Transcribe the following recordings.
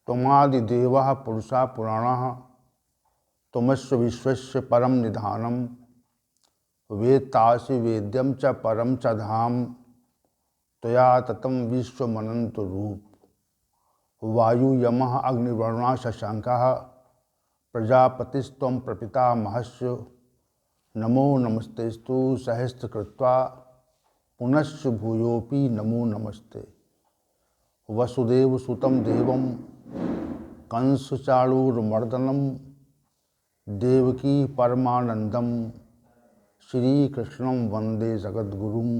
त्वमादिदेवः पुरुषः पुराणः त्वमस्य विश्वस्य परम निधानम वेत्तासि वेद्यम च परम च धाम त्वया ततं विश्वमनंत रूप। वायु यमः अग्निवर्णा शशांकः प्रजापतिस्त्वं प्रपितामहस्य नमो नमस्तेस्तु सहस्रकृत्वा पुनश्च भूयोऽपि नमो नमस्ते। वसुदेवसुतं देवं कंसचाणूरमर्दनं देवकी परमानंदम श्रीकृष्णं वंदे जगद्गुरुं।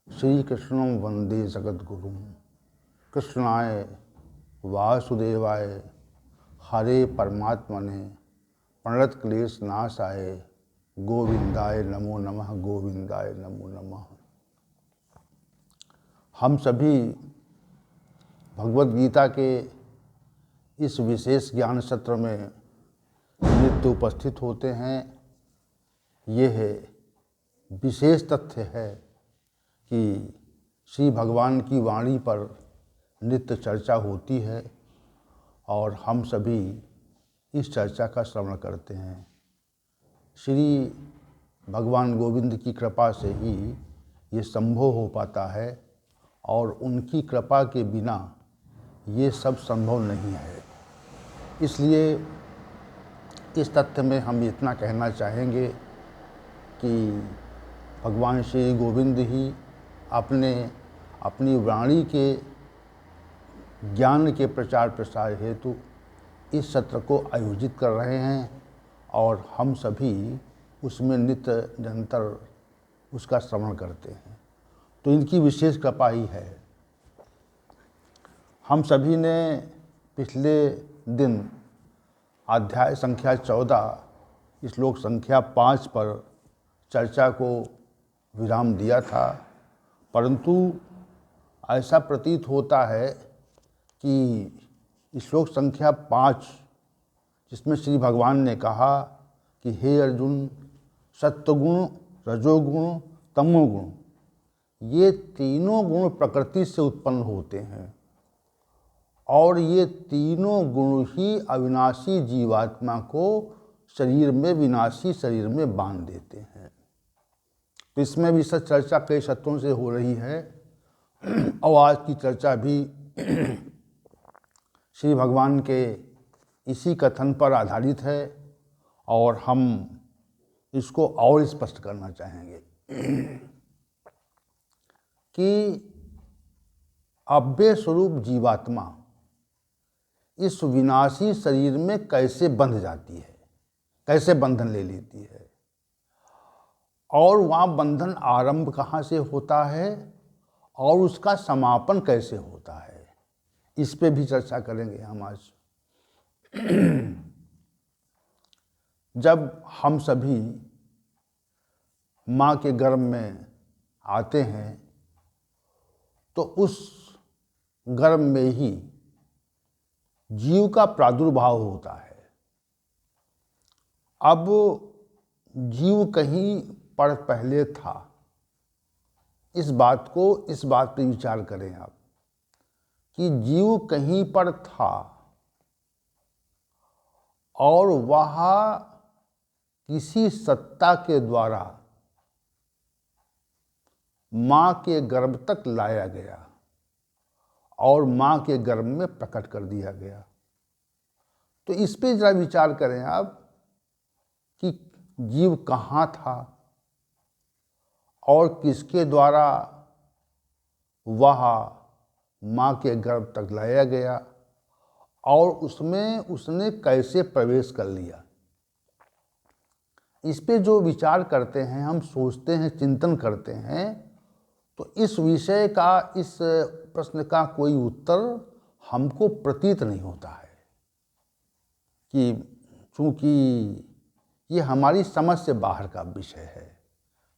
श्रीकृष्णं वंदे जगद्गुरुं। कृष्णाय वासुदेवाय हरे परमात्मने प्रणतक्लेशनाशाय गोविंदाय नमो नमः। गोविंदाय नमो नमः। हम सभी भगवद गीता के इस विशेष ज्ञान सत्र में नित्य उपस्थित होते हैं। यह विशेष तथ्य है कि श्री भगवान की वाणी पर नित्य चर्चा होती है और हम सभी इस चर्चा का श्रवण करते हैं। श्री भगवान गोविंद की कृपा से ही ये संभव हो पाता है और उनकी कृपा के बिना ये सब संभव नहीं है। इसलिए इस तथ्य में हम इतना कहना चाहेंगे कि भगवान श्री गोविंद ही अपनी वाणी के ज्ञान के प्रचार प्रसार हेतु इस सत्र को आयोजित कर रहे हैं और हम सभी उसमें नित्य निरंतर उसका श्रवण करते हैं। तो इनकी विशेष कृपा ही है। हम सभी ने पिछले दिन अध्याय संख्या 14 श्लोक संख्या 5 पर चर्चा को विराम दिया था, परंतु ऐसा प्रतीत होता है कि श्लोक संख्या 5 जिसमें श्री भगवान ने कहा कि हे अर्जुन, सत्वगुण, रजोगुण, तमोगुण, ये तीनों गुण प्रकृति से उत्पन्न होते हैं और ये तीनों गुण ही अविनाशी जीवात्मा को शरीर में, विनाशी शरीर में बांध देते हैं। तो इसमें भी सब चर्चा कई सत्रों से हो रही है और आज की चर्चा भी श्री भगवान के इसी कथन पर आधारित है और हम इसको और स्पष्ट करना चाहेंगे कि अव्यय स्वरूप जीवात्मा इस विनाशी शरीर में कैसे बंध जाती है, कैसे बंधन ले लेती है और वहाँ बंधन आरंभ कहाँ से होता है और उसका समापन कैसे होता है, इस पे भी चर्चा करेंगे हम आज। जब हम सभी माँ के गर्भ में आते हैं तो उस गर्भ में ही जीव का प्रादुर्भाव होता है। अब जीव कहीं पर पहले था, इस बात पे विचार करें आप कि जीव कहीं पर था और वह किसी सत्ता के द्वारा माँ के गर्भ तक लाया गया और माँ के गर्भ में प्रकट कर दिया गया। तो इस पे जरा विचार करें आप कि जीव कहाँ था और किसके द्वारा वह माँ के गर्भ तक लाया गया और उसमें उसने कैसे प्रवेश कर लिया। इस पे जो विचार करते हैं, हम सोचते हैं, चिंतन करते हैं, तो इस विषय का, इस प्रश्न का कोई उत्तर हमको प्रतीत नहीं होता है कि चूँकि ये हमारी समझ से बाहर का विषय है,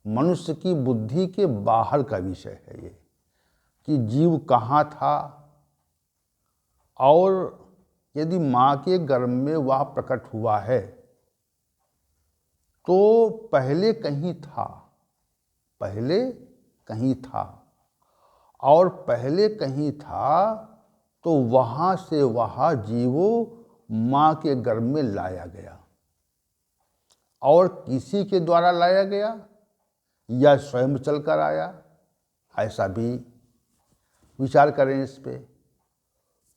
मनुष्य की बुद्धि के बाहर का विषय है ये कि जीव कहाँ था और यदि माँ के गर्भ में वह प्रकट हुआ है तो पहले कहीं था, पहले कहीं था और पहले कहीं था तो वहाँ से वह जीवो माँ के गर्भ में लाया गया। और किसी के द्वारा लाया गया या स्वयं चलकर आया, ऐसा भी विचार करें इस पे।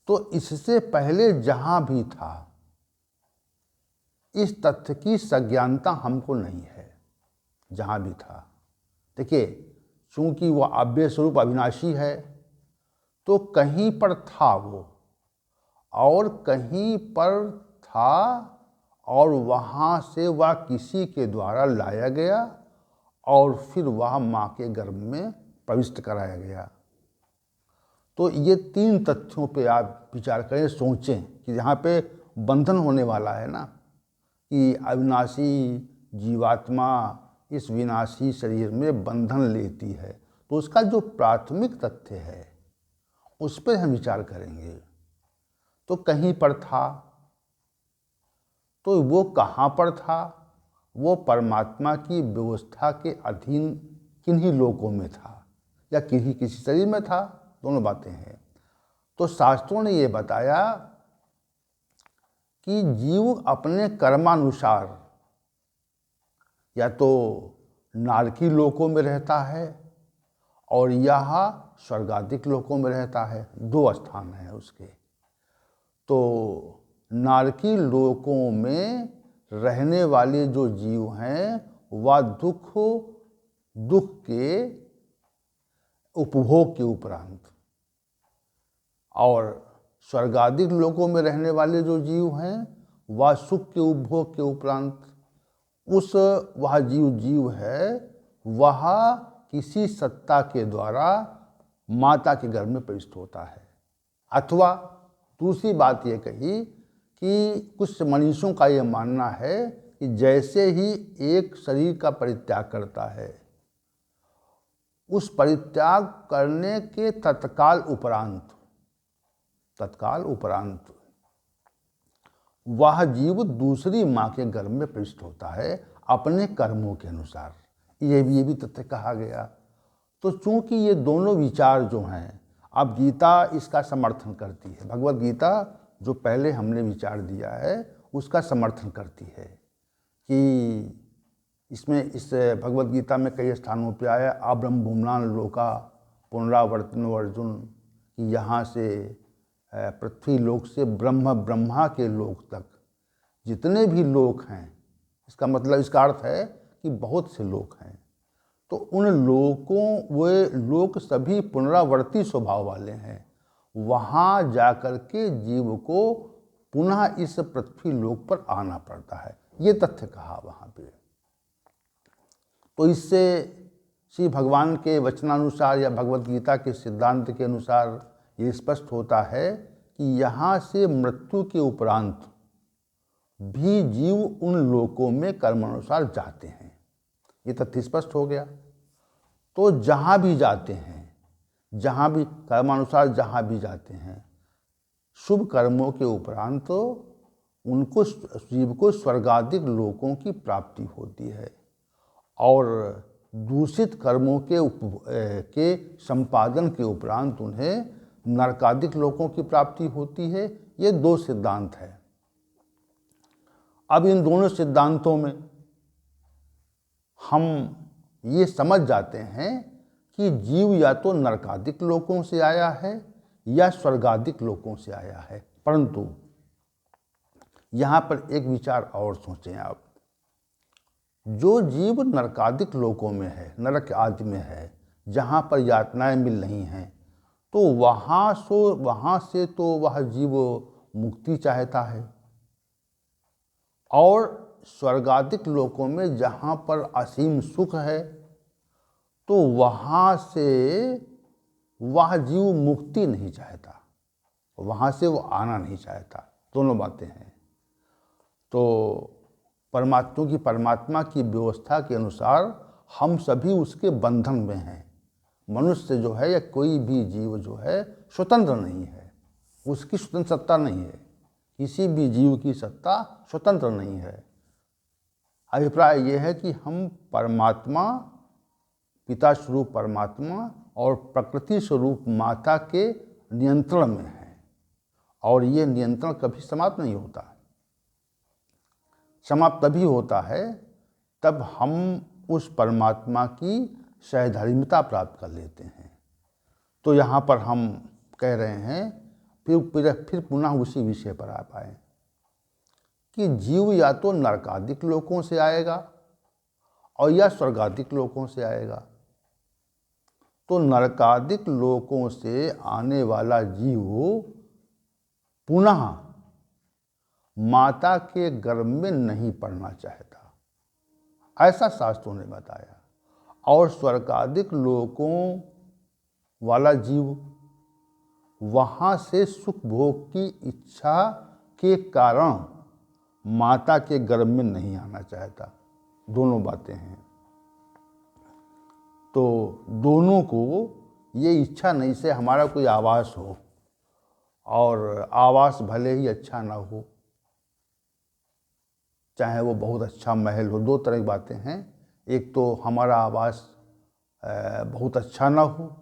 तो इससे पहले जहाँ भी था, इस तथ्य की सज्ञानता हमको नहीं है। जहाँ भी था, देखिए, चूंकि वह अव्यय स्वरूप अविनाशी है, तो कहीं पर था वो और कहीं पर था, और वहाँ से वह किसी के द्वारा लाया गया और फिर वह माँ के गर्भ में प्रविष्ट कराया गया। तो ये तीन तथ्यों पे आप विचार करें, सोचें कि यहाँ पे बंधन होने वाला है ना, कि अविनाशी जीवात्मा इस विनाशी शरीर में बंधन लेती है। तो उसका जो प्राथमिक तथ्य है उस पर हम विचार करेंगे। तो कहीं पर था, तो वो कहाँ पर था? वो परमात्मा की व्यवस्था के अधीन किन्हीं लोकों में था या किसी शरीर में था, दोनों बातें हैं। तो शास्त्रों ने ये बताया कि जीव अपने कर्मानुसार या तो नारकी लोकों में रहता है और यह स्वर्गादिक लोकों में रहता है। दो स्थान हैं उसके। तो नारकी लोकों में रहने वाले जो जीव हैं वह दुख के उपभोग के उपरांत, और स्वर्गादिक लोकों में रहने वाले जो जीव हैं वह सुख के उपभोग के उपरांत वह जीव है, वह किसी सत्ता के द्वारा माता के गर्भ में प्रविष्ट होता है। अथवा दूसरी बात ये कही कि कुछ मनीषों का ये मानना है कि जैसे ही एक शरीर का परित्याग करता है, उस परित्याग करने के तत्काल उपरांत वह जीव दूसरी माँ के गर्भ में प्रविष्ट होता है अपने कर्मों के अनुसार। ये भी तथ्य कहा गया। तो चूंकि ये दोनों विचार जो हैं, अब गीता इसका समर्थन करती है। भगवत गीता जो पहले हमने विचार दिया है उसका समर्थन करती है कि इसमें, इस भगवत गीता में कई स्थानों पे आया अब्रह्म भूमनान लोका पुनरावर्तनो अर्जुन, कि यहाँ से पृथ्वी लोक से ब्रह्मा के लोक तक जितने भी लोक हैं, इसका मतलब, इसका अर्थ है कि बहुत से लोक हैं। तो उन वे लोक सभी पुनरावर्ती स्वभाव वाले हैं। वहाँ जाकर के जीव को पुनः इस पृथ्वी लोक पर आना पड़ता है, ये तथ्य कहा वहाँ पे। तो इससे श्री भगवान के वचनानुसार या भगवत गीता के सिद्धांत के अनुसार ये स्पष्ट होता है कि यहाँ से मृत्यु के उपरांत भी जीव उन लोकों में कर्मानुसार जाते हैं। ये तथ्य स्पष्ट हो गया। तो जहाँ भी जाते हैं, जहाँ भी कर्मानुसार जहाँ भी जाते हैं, शुभ कर्मों के उपरांत तो उनको, जीव को स्वर्गादिक लोकों की प्राप्ति होती है, और दूषित कर्मों के संपादन के उपरांत उन्हें नरकादिक लोकों की प्राप्ति होती है। ये दो सिद्धांत है। अब इन दोनों सिद्धांतों में हम ये समझ जाते हैं कि जीव या तो नरकादिक लोकों से आया है या स्वर्गादिक लोकों से आया है। परंतु यहाँ पर एक विचार और सोचें आप। जो जीव नरकादिक लोकों में है, नरक आदि में है, जहाँ पर यातनाएं मिल रही हैं, तो वहाँ से तो वह जीव मुक्ति चाहता है, और स्वर्गादिक लोकों में जहाँ पर असीम सुख है, तो वहाँ से वह जीव मुक्ति नहीं चाहता, वहाँ से वो आना नहीं चाहता। दोनों बातें हैं। तो परमात्मा की व्यवस्था के अनुसार हम सभी उसके बंधन में हैं। मनुष्य जो है या कोई भी जीव जो है स्वतंत्र नहीं है, उसकी स्वतंत्र सत्ता नहीं है। किसी भी जीव की सत्ता स्वतंत्र नहीं है। अभिप्राय यह है कि हम परमात्मा, पिता स्वरूप परमात्मा और प्रकृति स्वरूप माता के नियंत्रण में हैं। और ये नियंत्रण कभी समाप्त नहीं होता। समाप्त तभी होता है तब हम उस परमात्मा की सहधर्मिता प्राप्त कर लेते हैं। तो यहाँ पर हम कह रहे हैं फिर पुनः उसी विषय पर आ पाए कि जीव या तो नरकादिक लोकों से आएगा और या स्वर्गादिक लोकों से आएगा। तो नरकादिक लोकों से आने वाला जीव पुनः माता के गर्भ में नहीं पड़ना चाहता, ऐसा शास्त्रों ने बताया। और स्वर्गादिक लोकों वाला जीव वहाँ से सुख भोग की इच्छा के कारण माता के गर्भ में नहीं आना चाहता। दोनों बातें हैं। तो दोनों को ये इच्छा नहीं से हमारा कोई आवास हो, और आवास भले ही अच्छा ना हो, चाहे वो बहुत अच्छा महल हो। दो तरह की बातें हैं, एक तो हमारा आवास बहुत अच्छा ना हो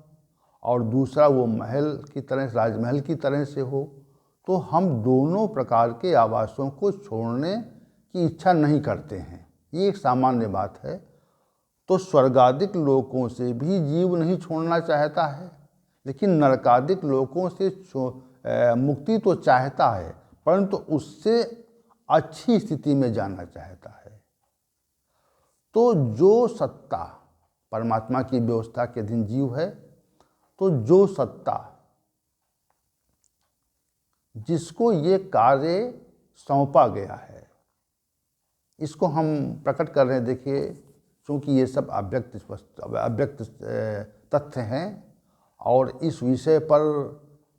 और दूसरा वो महल की तरह, राजमहल की तरह से हो। तो हम दोनों प्रकार के आवासों को छोड़ने की इच्छा नहीं करते हैं, ये एक सामान्य बात है। तो स्वर्गादिक लोकों से भी जीव नहीं छोड़ना चाहता है, लेकिन नरकादिक लोकों से मुक्ति तो चाहता है, परंतु उससे अच्छी स्थिति में जाना चाहता है। तो जो सत्ता परमात्मा की व्यवस्था के अधीन जीव है, तो जो सत्ता जिसको ये कार्य सौंपा गया है, इसको हम प्रकट कर रहे हैं। देखिए, क्योंकि ये सब अव्यक्त तथ्य हैं और इस विषय पर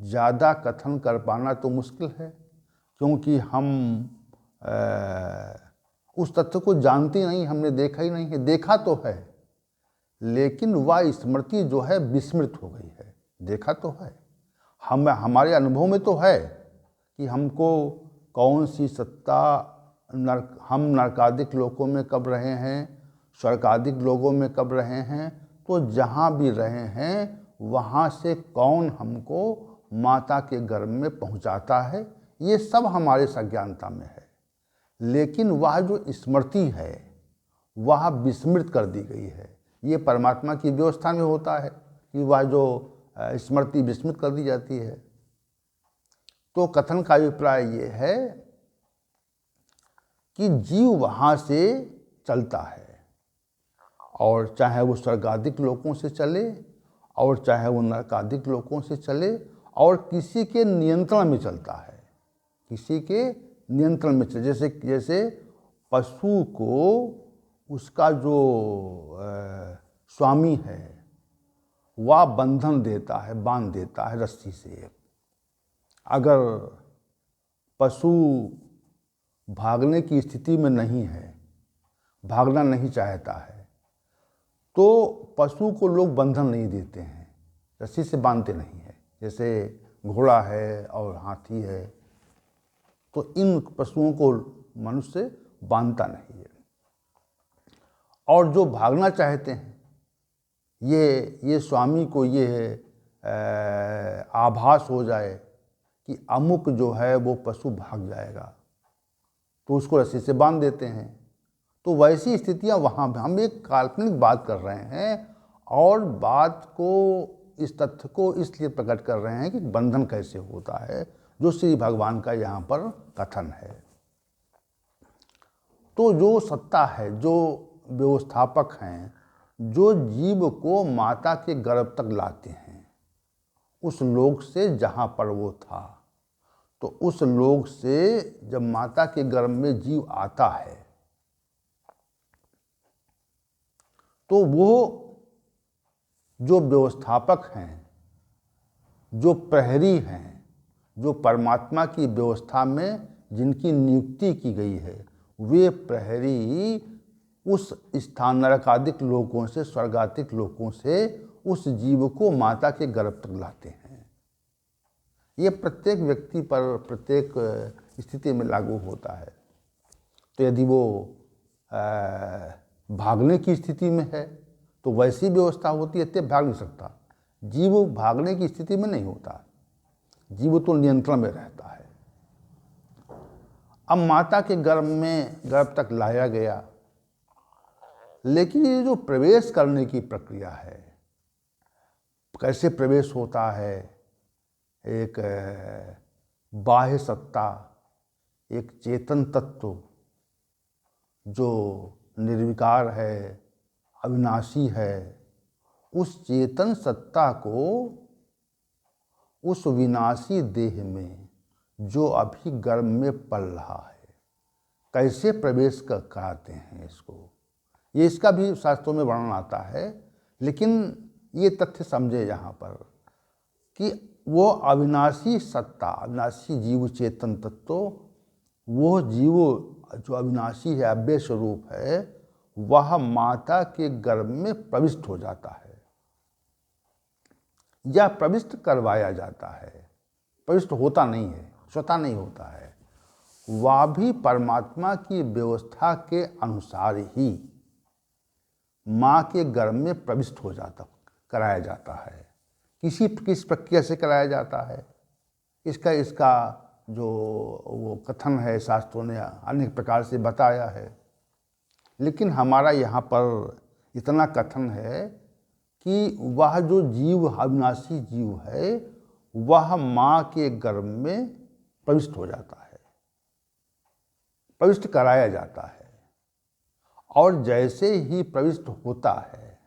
ज़्यादा कथन कर पाना तो मुश्किल है, क्योंकि हम उस तथ्य को जानते नहीं, हमने देखा ही नहीं है। देखा तो है, लेकिन वह स्मृति जो है विस्मृत हो गई है। देखा तो है, हमारे अनुभव में तो है कि हमको कौन सी सत्ता, हम नरकादिक लोकों में कब रहे हैं, स्वर्गादिक लोकों में कब रहे हैं, तो जहाँ भी रहे हैं वहाँ से कौन हमको माता के गर्भ में पहुँचाता है, ये सब हमारे संज्ञानता में है। लेकिन वह जो स्मृति है वह विस्मृत कर दी गई है। ये परमात्मा की व्यवस्था में होता है कि वह जो स्मृति विस्मृत कर दी जाती है। तो कथन का अभिप्राय ये है कि जीव वहाँ से चलता है, और चाहे वो स्वर्गादिक लोकों से चले और चाहे वो नरकादिक लोकों से चले, और किसी के नियंत्रण में चलता है, किसी के नियंत्रण में चले। जैसे पशु को उसका जो स्वामी है वह बंधन देता है, बांध देता है रस्सी से। अगर पशु भागने की स्थिति में नहीं है, भागना नहीं चाहता है, तो पशु को लोग बंधन नहीं देते हैं, रस्सी से बांधते नहीं है। जैसे घोड़ा है और हाथी है, तो इन पशुओं को मनुष्य बांधता नहीं है। और जो भागना चाहते हैं, ये स्वामी को ये आभास हो जाए कि अमुक जो है वो पशु भाग जाएगा, तो उसको रस्सी से बांध देते हैं। तो वैसी स्थितियां वहाँ, हम एक काल्पनिक बात कर रहे हैं और बात को, इस तथ्य को इसलिए प्रकट कर रहे हैं कि बंधन कैसे होता है, जो श्री भगवान का यहाँ पर कथन है। तो जो सत्ता है, जो व्यवस्थापक हैं, जो जीव को माता के गर्भ तक लाते हैं, उस लोक से जहाँ पर वो था, तो उस लोक से जब माता के गर्भ में जीव आता है, तो वो जो व्यवस्थापक हैं, जो प्रहरी हैं, जो परमात्मा की व्यवस्था में जिनकी नियुक्ति की गई है, वे प्रहरी उस स्थान नरकादिक लोकों से, स्वर्गादिक लोकों से उस जीव को माता के गर्भ तक लाते हैं। ये प्रत्येक व्यक्ति पर, प्रत्येक स्थिति में लागू होता है। तो यदि वो भागने की स्थिति में है तो वैसी व्यवस्था होती है, तब भाग नहीं सकता। जीव भागने की स्थिति में नहीं होता, जीव तो नियंत्रण में रहता है। अब माता के गर्भ तक लाया गया, लेकिन ये जो प्रवेश करने की प्रक्रिया है, कैसे प्रवेश होता है, एक बाह्य सत्ता, एक चेतन तत्व जो निर्विकार है, अविनाशी है, उस चेतन सत्ता को उस विनाशी देह में जो अभी गर्भ में पल रहा है, कैसे प्रवेश कराते हैं इसको, ये इसका भी शास्त्रों में वर्णन आता है। लेकिन ये तथ्य समझे यहाँ पर कि वो अविनाशी सत्ता, अविनाशी जीव चेतन तत्व, वो जीव जो अविनाशी है, अव्यय स्वरूप है, वह माता के गर्भ में प्रविष्ट हो जाता है या प्रविष्ट करवाया जाता है। प्रविष्ट होता नहीं है, स्वतः नहीं होता है, वह भी परमात्मा की व्यवस्था के अनुसार ही माँ के गर्भ में प्रविष्ट हो जाता, कराया जाता है। किस प्रक्रिया से कराया जाता है, इसका जो वो कथन है शास्त्रों ने अनेक प्रकार से बताया है। लेकिन हमारा यहाँ पर इतना कथन है कि वह जो जीव, अविनाशी जीव है, वह माँ के गर्भ में प्रविष्ट हो जाता है, प्रविष्ट कराया जाता है। और जैसे ही प्रविष्ट होता है,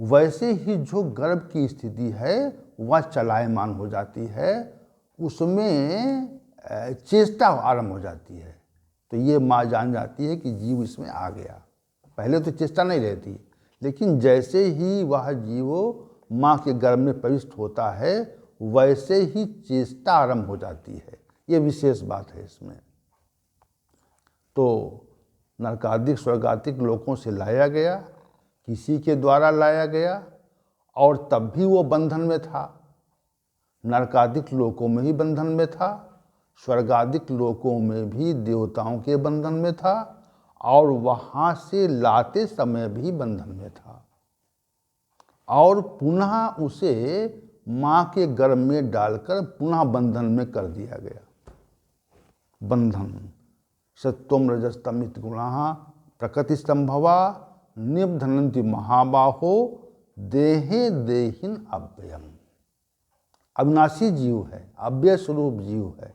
वैसे ही जो गर्भ की स्थिति है वह चलायमान हो जाती है, उसमें चेष्टा आरंभ हो जाती है। तो ये माँ जान जाती है कि जीव इसमें आ गया। पहले तो चेष्टा नहीं रहती, लेकिन जैसे ही वह जीव माँ के गर्भ में प्रविष्ट होता है, वैसे ही चेष्टा आरंभ हो जाती है। ये विशेष बात है इसमें। तो नरकादिक स्वर्गादिक लोकों से लाया गया, किसी के द्वारा लाया गया, और तब भी वो बंधन में था। नरकादिक लोकों में ही बंधन में था, स्वर्गादिक लोकों में भी देवताओं के बंधन में था, और वहाँ से लाते समय भी बंधन में था, और पुनः उसे माँ के गर्भ में डालकर पुनः बंधन में कर दिया गया। बंधन सत्वम रजस्तमित गुणा प्रकृति संभवा निबधनन्ति महाबाहो देहे देहिन अव्ययम। अविनाशी जीव है, अव्यय स्वरूप जीव है,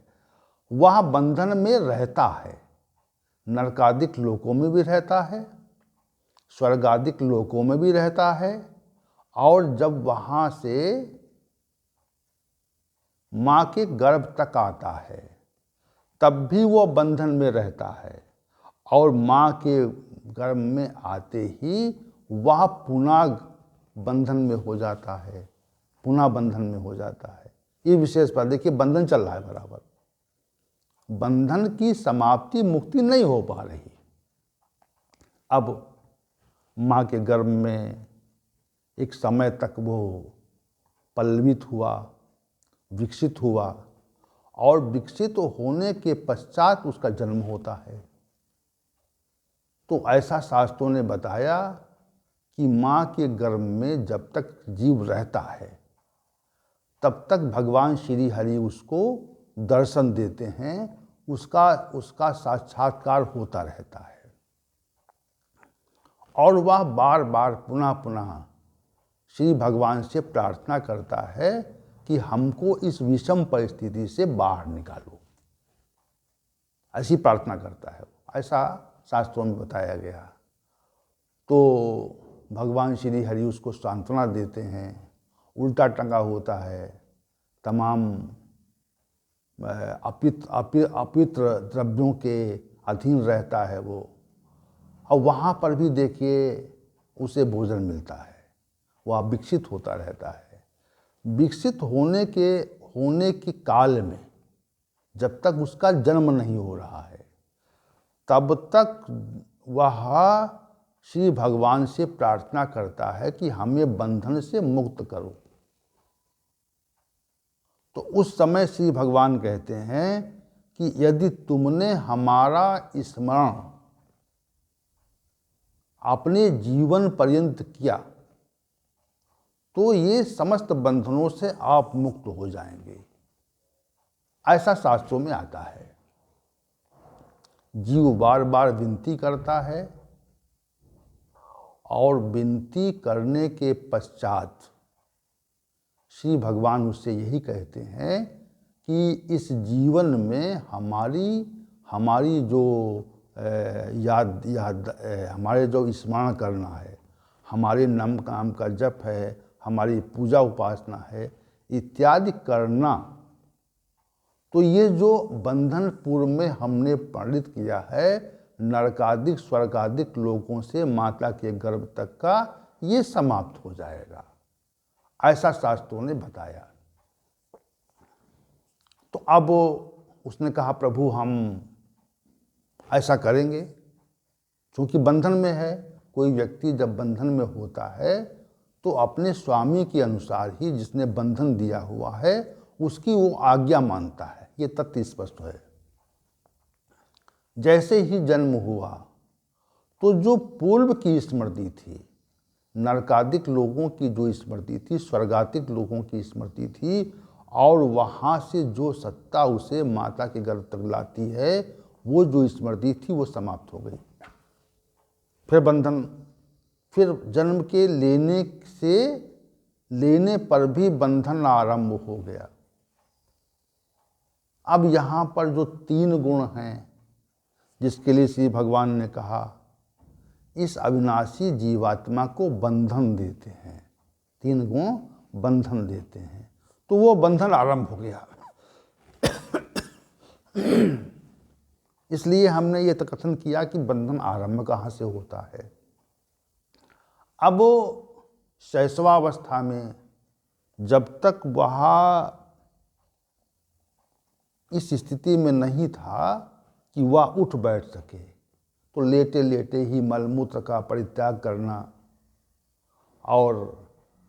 वह बंधन में रहता है। नरकादिक लोकों में भी रहता है, स्वर्गादिक लोकों में भी रहता है, और जब वहाँ से माँ के गर्भ तक आता है तब भी वो बंधन में रहता है, और माँ के गर्भ में आते ही वह पुनः बंधन में हो जाता है, पुनः बंधन में हो जाता है। ये विशेष बात देखिए, बंधन चल रहा है बराबर, बंधन की समाप्ति, मुक्ति नहीं हो पा रही। अब माँ के गर्भ में एक समय तक वो पल्लवित हुआ, विकसित हुआ, और विकसित होने के पश्चात उसका जन्म होता है। तो ऐसा शास्त्रों ने बताया कि माँ के गर्भ में जब तक जीव रहता है तब तक भगवान श्री हरि उसको दर्शन देते हैं, उसका साक्षात्कार होता रहता है, और वह बार बार पुनः पुनः श्री भगवान से प्रार्थना करता है कि हमको इस विषम परिस्थिति से बाहर निकालो। ऐसी प्रार्थना करता है, ऐसा शास्त्रों में बताया गया। तो भगवान श्री हरि उसको सांत्वना देते हैं, उल्टा टंगा होता है, तमाम अपवित्र द्रव्यों के अधीन रहता है वो, और वहाँ पर भी देखिए उसे भोजन मिलता है, वह विकसित होता रहता है। विकसित होने के काल में जब तक उसका जन्म नहीं हो रहा है, तब तक वह श्री भगवान से प्रार्थना करता है कि हमें बंधन से मुक्त करो। तो उस समय श्री भगवान कहते हैं कि यदि तुमने हमारा स्मरण अपने जीवन पर्यंत किया तो ये समस्त बंधनों से आप मुक्त हो जाएंगे, ऐसा शास्त्रों में आता है। जीव बार बार विनती करता है और विनती करने के पश्चात श्री भगवान उससे यही कहते हैं कि इस जीवन में हमारी जो हमारे जो स्मरण करना है, हमारे नाम काम का जप है, हमारी पूजा उपासना है इत्यादि करना, तो ये जो बंधन पूर्व में हमने प्रणित किया है नरकादिक स्वर्गादिक लोगों से माता के गर्भ तक का, ये समाप्त हो जाएगा, ऐसा शास्त्रों ने बताया। तो अब उसने कहा प्रभु हम ऐसा करेंगे, क्योंकि बंधन में है। कोई व्यक्ति जब बंधन में होता है तो अपने स्वामी के अनुसार ही जिसने बंधन दिया हुआ है उसकी वो आज्ञा मानता है, ये तथ्य स्पष्ट है। जैसे ही जन्म हुआ तो जो पूर्व की स्मृति थी, नरकादिक लोगों की जो स्मृति थी, स्वर्गादिक लोगों की स्मृति थी, और वहाँ से जो सत्ता उसे माता के गर्भ तक लाती है, वो जो स्मृति थी वो समाप्त हो गई। फिर बंधन, फिर जन्म के लेने पर भी बंधन आरंभ हो गया। अब यहाँ पर जो 3 गुण हैं जिसके लिए श्री भगवान ने कहा इस अविनाशी जीवात्मा को बंधन देते हैं, 3 गुण बंधन देते हैं, तो वो बंधन आरंभ हो गया। इसलिए हमने ये कथन किया कि बंधन आरंभ कहाँ से होता है। अब शैशवावस्था में जब तक वह इस स्थिति में नहीं था कि वह उठ बैठ सके, तो लेटे लेटे ही मलमूत्र का परित्याग करना और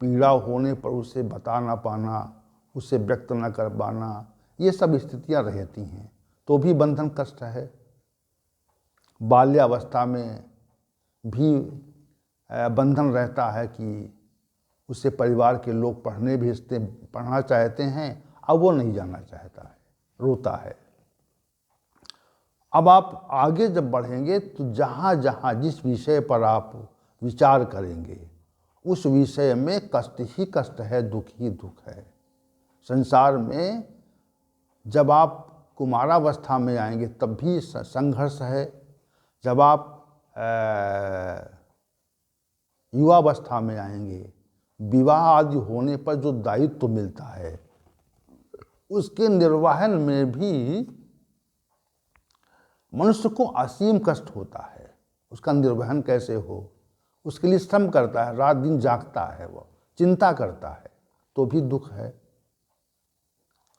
पीड़ा होने पर उसे बता ना पाना, उसे व्यक्त न कर पाना, ये सब स्थितियां रहती हैं, तो भी बंधन कष्ट है। बाल्यावस्था में भी बंधन रहता है कि उसे परिवार के लोग पढ़ना चाहते हैं, अब वो नहीं जाना चाहता है, रोता है। अब आप आगे जब बढ़ेंगे तो जहाँ जहाँ जिस विषय पर आप विचार करेंगे उस विषय में कष्ट ही कष्ट है, दुख ही दुख है। संसार में जब आप कुमारावस्था में आएंगे तब भी संघर्ष है, जब आप युवावस्था में आएंगे, विवाह आदि होने पर जो दायित्व मिलता है उसके निर्वहन में भी मनुष्य को असीम कष्ट होता है। उसका निर्वहन कैसे हो, उसके लिए श्रम करता है, रात दिन जागता है, वो चिंता करता है, तो भी दुख है।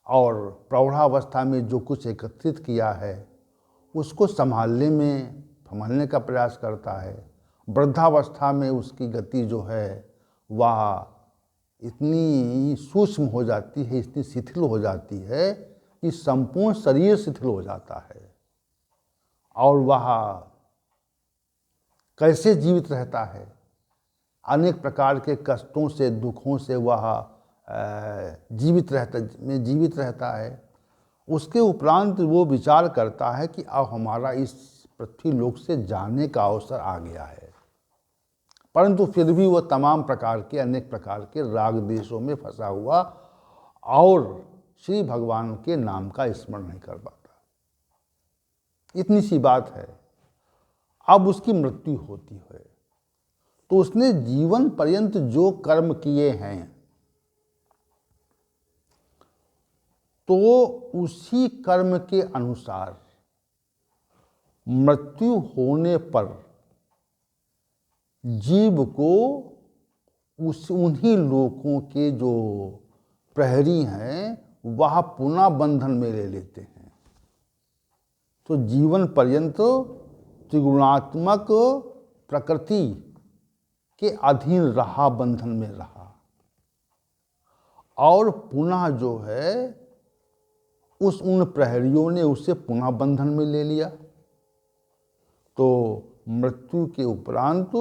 और प्रौढ़ावस्था में जो कुछ एकत्रित किया है उसको संभालने का प्रयास करता है। वृद्धावस्था में उसकी गति जो है वह इतनी सूक्ष्म हो जाती है, इतनी शिथिल हो जाती है कि संपूर्ण शरीर शिथिल हो जाता है, और वह कैसे जीवित रहता है, अनेक प्रकार के कष्टों से दुखों से वह जीवित रहता है। उसके उपरांत वो विचार करता है कि अब हमारा इस पृथ्वी लोक से जाने का अवसर आ गया है, परंतु फिर भी वो तमाम प्रकार के अनेक प्रकार के राग देशों में फंसा हुआ और श्री भगवान के नाम का स्मरण नहीं कर पाता। इतनी सी बात है। अब उसकी मृत्यु होती है तो उसने जीवन पर्यंत जो कर्म किए हैं तो उसी कर्म के अनुसार मृत्यु होने पर जीव को उन्हीं लोगों के जो प्रहरी हैं वह पुनः बंधन में ले लेते हैं। तो जीवन पर्यंत त्रिगुणात्मक प्रकृति के अधीन रहा, बंधन में रहा, और पुनः जो है उन प्रहरियों ने उसे पुनः बंधन में ले लिया। तो मृत्यु के उपरांत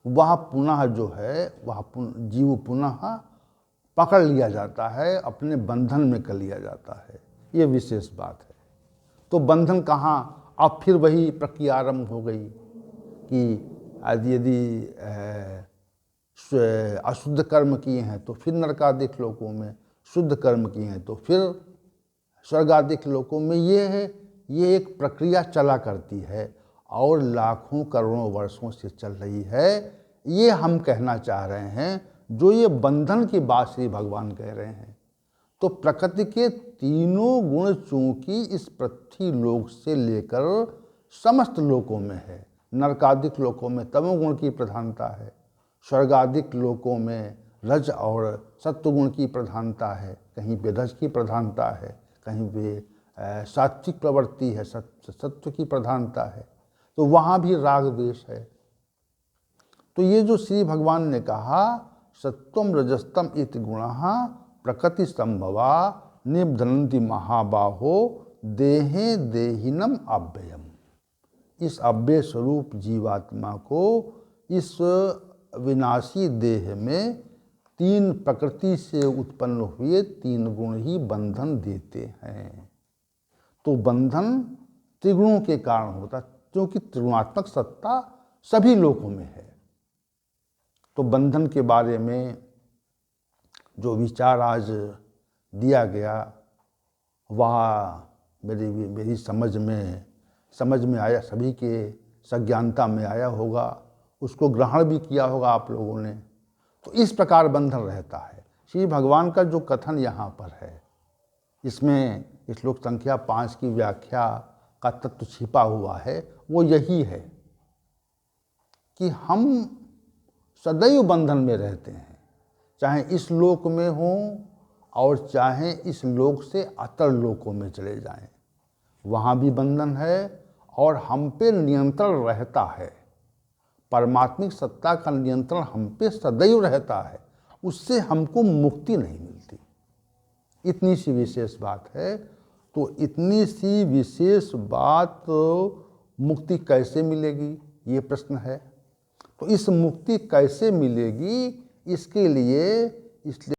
वह पुनः जो है वह जीव पुनः पकड़ लिया जाता है, अपने बंधन में कर लिया जाता है। ये विशेष बात है। तो बंधन कहाँ, अब फिर वही प्रक्रिया आरंभ हो गई कि यदि अशुद्ध कर्म किए हैं तो फिर नरकादिक लोकों में, शुद्ध कर्म किए हैं तो फिर स्वर्गादिक लोकों में। ये एक प्रक्रिया चला करती है और लाखों करोड़ों वर्षों से चल रही है। ये हम कहना चाह रहे हैं, जो ये बंधन की बात श्री भगवान कह रहे हैं। तो प्रकृति के तीनों गुण चूंकि इस पृथ्वी लोक से लेकर समस्त लोकों में है। नरकादिक लोकों में तमोगुण की प्रधानता है, स्वर्गादिक लोकों में रज और सत्वगुण की प्रधानता है, कहीं पे रज की प्रधानता है, कहीं पे सात्विक प्रवृत्ति है, सत्व की प्रधानता है। तो वहाँ भी राग द्वेष है। तो ये जो श्री भगवान ने कहा सत्वम रजस्तम इति गुणः प्रकृति संभवा निबधनन्ति महाबाहो देहे देहिनम अव्ययम। इस अव्यय स्वरूप जीवात्मा को इस विनाशी देह में तीन प्रकृति से उत्पन्न हुए तीन गुण ही बंधन देते हैं। तो बंधन त्रिगुणों के कारण होता है, क्योंकि त्रिगुणात्मक सत्ता सभी लोकों में है। तो बंधन के बारे में जो विचार आज दिया गया वह मेरी समझ में आया, सभी के सज्ञानता में आया होगा, उसको ग्रहण भी किया होगा आप लोगों ने। तो इस प्रकार बंधन रहता है। श्री भगवान का जो कथन यहाँ पर है, इसमें श्लोक संख्या 5 की व्याख्या का तत्व छिपा हुआ है, वो यही है कि हम सदैव बंधन में रहते हैं, चाहे इस लोक में हों और चाहे इस लोक से अतर लोकों में चले जाएं, वहाँ भी बंधन है और हम पे नियंत्रण रहता है। परमात्मिक सत्ता का नियंत्रण हम पे सदैव रहता है, उससे हमको मुक्ति नहीं मिलती। इतनी सी विशेष बात है। तो इतनी सी विशेष बात मुक्ति कैसे मिलेगी, ये प्रश्न है। तो इस मुक्ति कैसे मिलेगी, इसके लिए इसलिए